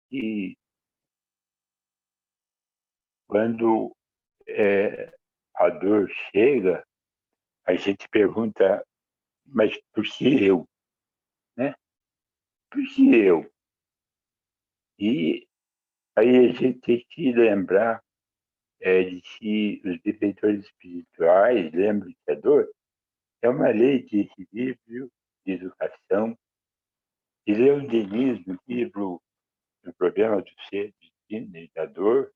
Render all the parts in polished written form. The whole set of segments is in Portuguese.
que quando a dor chega, a gente pergunta, mas por que eu? Né? Por que eu? E aí a gente tem que lembrar de que os benfeitores espirituais lembram que a dor é uma lei de equilíbrio, de educação. E Leon Denis, no livro O Problema do Ser Divino e da Dor,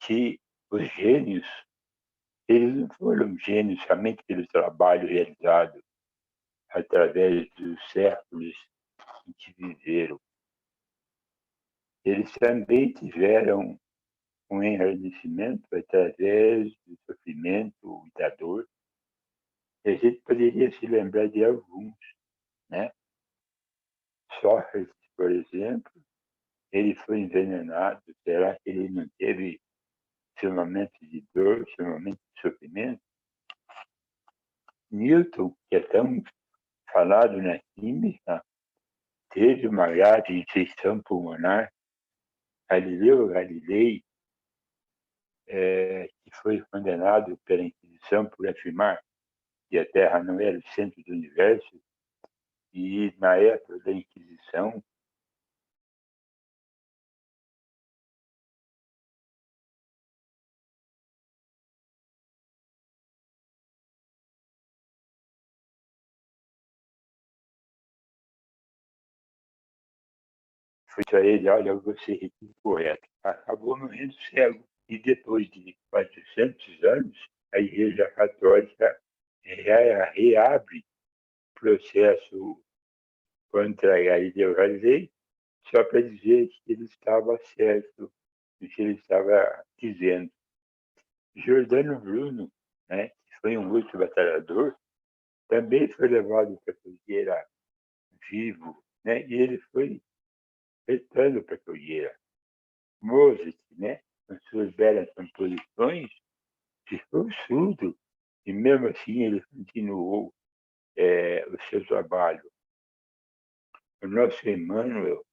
que os gênios, eles não foram gênios somente pelo trabalho realizado através dos séculos em que viveram. Eles também tiveram um engrandecimento através do sofrimento e da dor. E a gente poderia se lembrar de alguns, né? Sócrates, por exemplo, ele foi envenenado. Será que ele não teve seu momento de dor, seu momento de sofrimento? Newton, que é tão falado na química, teve uma grave infecção pulmonar. Galileu Galilei, que foi condenado pela Inquisição por afirmar que a Terra não era o centro do universo, e na época da Inquisição, foi para ele: olha, você é incorreto. Acabou morrendo cego. E depois de 400 anos, a Igreja Católica reabre processo contra Galileu Galilei, só para dizer que ele estava certo no que ele estava dizendo. Giordano Bruno, né, que foi um outro batalhador, também foi levado para a fogueira vivo, né, e ele foi retando para a fogueira. Mozart, né, com suas belas composições, ficou surdo, e mesmo assim ele continuou o seu trabalho. O nosso Emmanuel,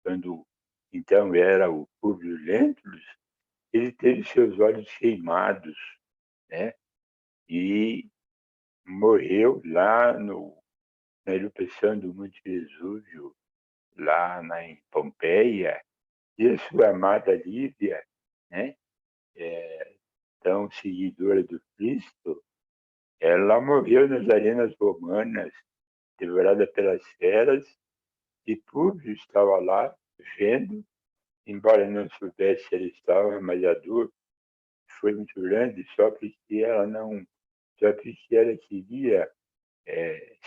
quando então era o Publio Lentulus, ele teve seus olhos queimados, né? E morreu lá na erupção do Monte Vesúvio, lá em Pompeia. E a sua amada Lívia, né? Tão seguidora do Cristo, ela morreu nas arenas romanas, devorada pelas feras, e Públio estava lá vendo, embora não soubesse se ele estava, mas a dor foi muito grande, só porque ela queria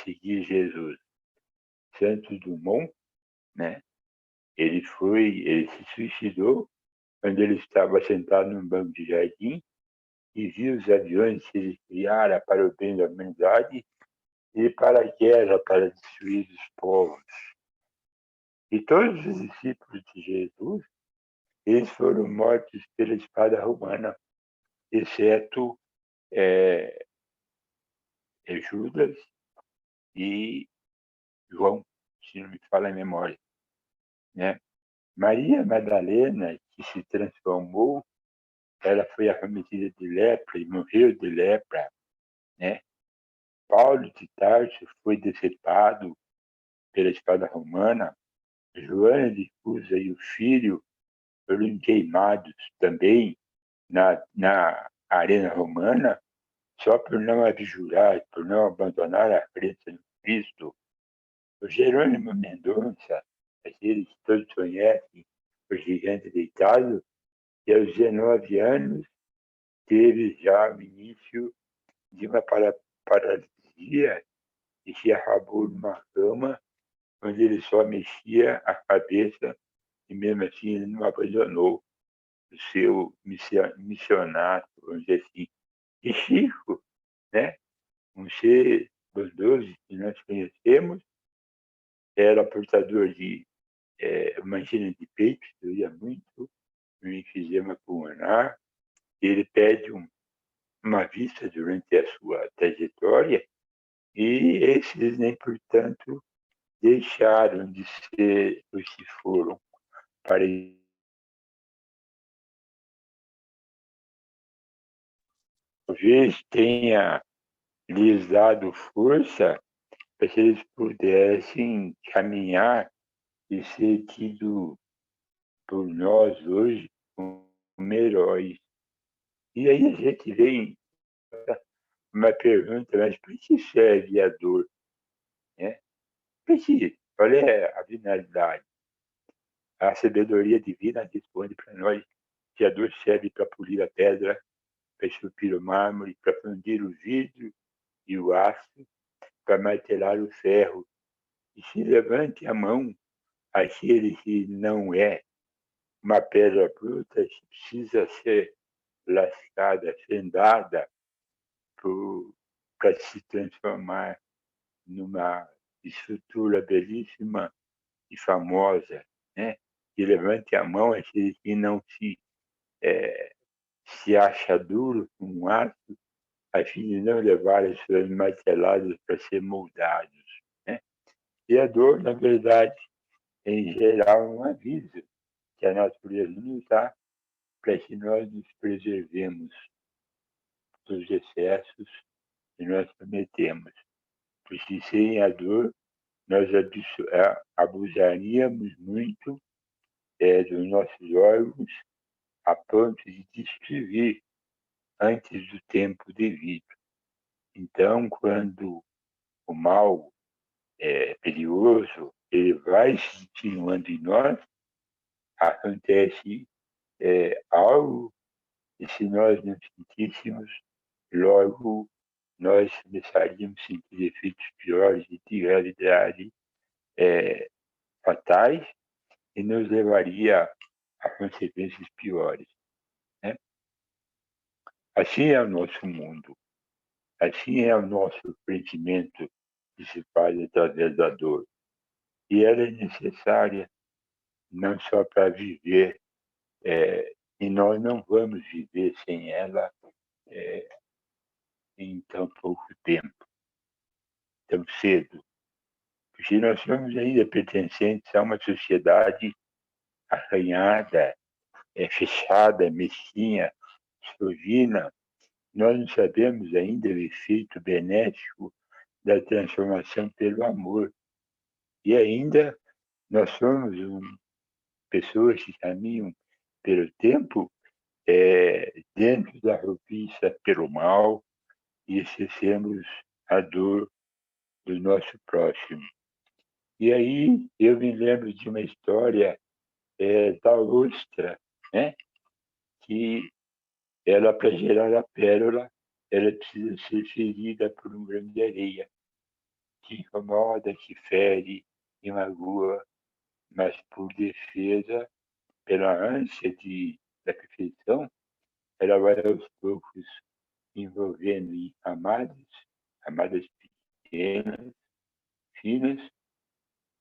seguir Jesus. Santos Dumont, né? Ele se suicidou quando ele estava sentado num banco de jardim e viu os aviões que ele criara para o bem da humanidade e para a guerra, para destruir os povos. E todos os discípulos de Jesus, eles foram mortos pela espada romana, exceto Judas e João, se não me falha a memória, né? Maria Madalena, que se transformou, ela foi acometida de lepra e morreu de lepra, né? Paulo de Tarso foi decepado pela espada romana. Joana de Cusa e o filho foram queimados também na arena romana, só por não abjurar, por não abandonar a crença no Cristo. O Jerônimo Mendonça, aquele que todos conhecem, o gigante deitado, que aos 19 anos teve já o início de uma paralisia e se acabou numa cama onde ele só mexia a cabeça e mesmo assim ele não abandonou o seu missionato, vamos dizer assim. E Chico, né, um ser bondoso que nós conhecemos, era portador de uma angina de peito, doía muito, um enfisema pulmonar. Ele pede uma vista durante a sua trajetória e esses nem, portanto, deixaram de ser os que foram. para talvez tenha lhes dado força para que eles pudessem caminhar e ser tido por nós hoje como heróis. E aí a gente vem uma pergunta, mas para que serve a dor? Né? Para que? Qual é a finalidade? A sabedoria divina responde para nós que a dor serve para polir a pedra, para esculpir o mármore, para fundir o vidro e o aço, para martelar o ferro. E se levante a mão aquele que não é uma pedra bruta, que precisa ser lascada, fendada, para se transformar numa estrutura belíssima e famosa, né? E levante a mão aquele que não se acha duro com aço, a fim de não levar as suas marteladas para ser moldados, né? E a dor, na verdade, em geral, é um aviso que a natureza nos dá para que nós nos preservemos dos excessos que nós cometemos. Porque sem a dor, nós abusaríamos muito dos nossos órgãos a ponto de destruir antes do tempo devido. Então, quando o mal é perigoso, ele vai se insinuando em nós, acontece algo, e se nós não sentíssemos, logo nós começaríamos a sentir efeitos piores de gravidade fatais e nos levaria a consequências piores. Né? Assim é o nosso mundo, assim é o nosso crescimento que se faz através da dor. E ela é necessária não só para viver, e nós não vamos viver sem ela em tão pouco tempo, tão cedo. Porque nós somos ainda pertencentes a uma sociedade arranhada, fechada, mesquinha, sovina. Nós não sabemos ainda o efeito benéfico da transformação pelo amor. E ainda nós somos pessoas que caminham pelo tempo dentro da roupiça pelo mal e esquecemos a dor do nosso próximo. E aí eu me lembro de uma história da ostra, né? Que ela, para gerar a pérola, ela precisa ser ferida por um grão de areia, que incomoda, que fere e magoa, mas por defesa, pela ânsia da perfeição, ela vai aos poucos envolvendo em camadas pequenas, finas,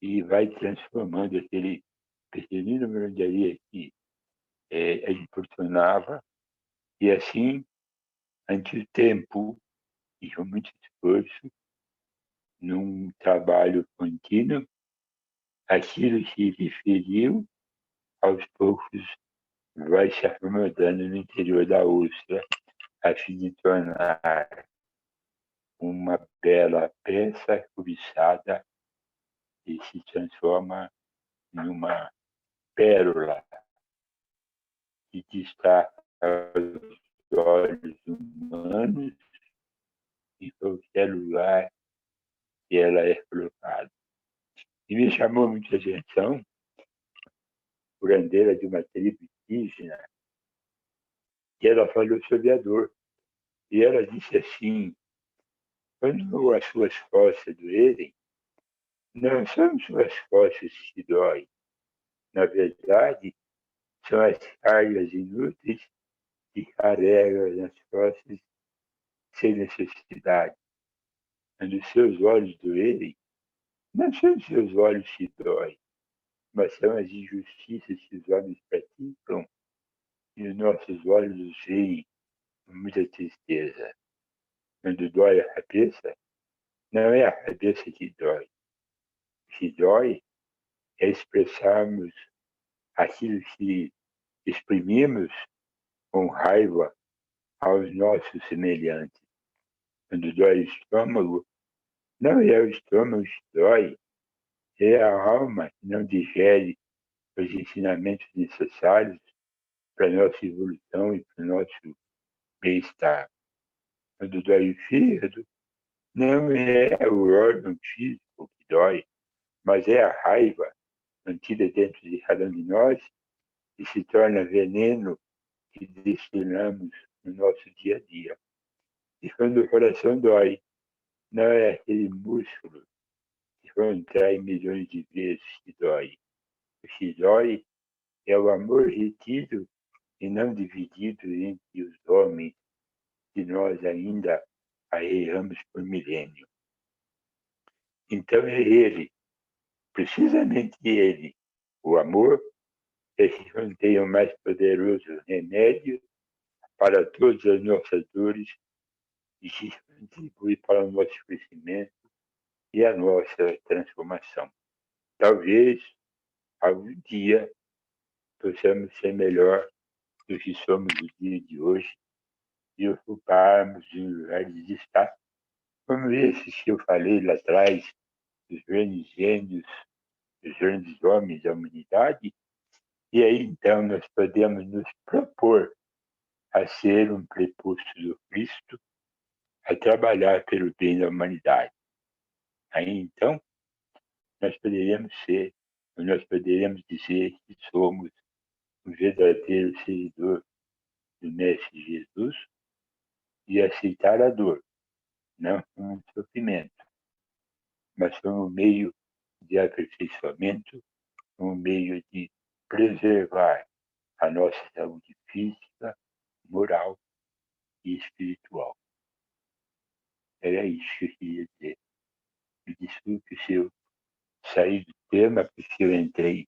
e vai transformando aquele pequenino grão de areia que importunava, e assim, ante o tempo, e com muito esforço, num trabalho contínuo, aquilo que lhe feriu, aos poucos, vai se acomodando no interior da ostra, a fim de tornar uma bela peça cobiçada e se transforma numa pérola que destaca aos olhos humanos em qualquer lugar que ela é colocada. E me chamou muita atenção curandeira de uma tribo indígena, que ela falou sobre a dor. E ela disse assim: quando as suas costas doerem, não são suas costas que doem. Na verdade, são as cargas inúteis que carrega nas costas sem necessidade. Quando seus olhos doerem, não são seus olhos que doem, mas são as injustiças que os homens praticam e os nossos olhos os veem com muita tristeza. Quando dói a cabeça, não é a cabeça que dói. O que dói é expressarmos aquilo que exprimimos com raiva aos nossos semelhantes. Quando dói o estômago, não é o estômago que dói, é a alma que não digere os ensinamentos necessários para a nossa evolução e para o nosso bem-estar. Quando dói o fígado, não é o órgão físico que dói, mas é a raiva mantida dentro de cada um de nós e se torna veneno que destilamos no nosso dia a dia. E quando o coração dói, não é aquele músculo que contrai milhões de vezes que dói. O que dói é o amor retido e não dividido entre os homens que nós ainda arreamos por milênio. Então é ele, precisamente ele, o amor, é que contém o mais poderoso remédio para todas as nossas dores e que contribui para o nosso crescimento e a nossa transformação. Talvez algum dia possamos ser melhor do que somos no dia de hoje e ocuparmos um lugar de destaque, como esses que eu falei lá atrás, dos grandes gênios, dos grandes homens da humanidade, e aí então nós podemos nos propor a ser um preposto do Cristo, a trabalhar pelo bem da humanidade. Aí então nós poderemos dizer que somos um verdadeiro seguidor do Mestre Jesus e aceitar a dor, não como um sofrimento, mas como um meio de aperfeiçoamento, como um meio de preservar a nossa saúde física, moral e espiritual. Era isso que eu queria dizer. Me desculpe se eu saí do tema, porque eu entrei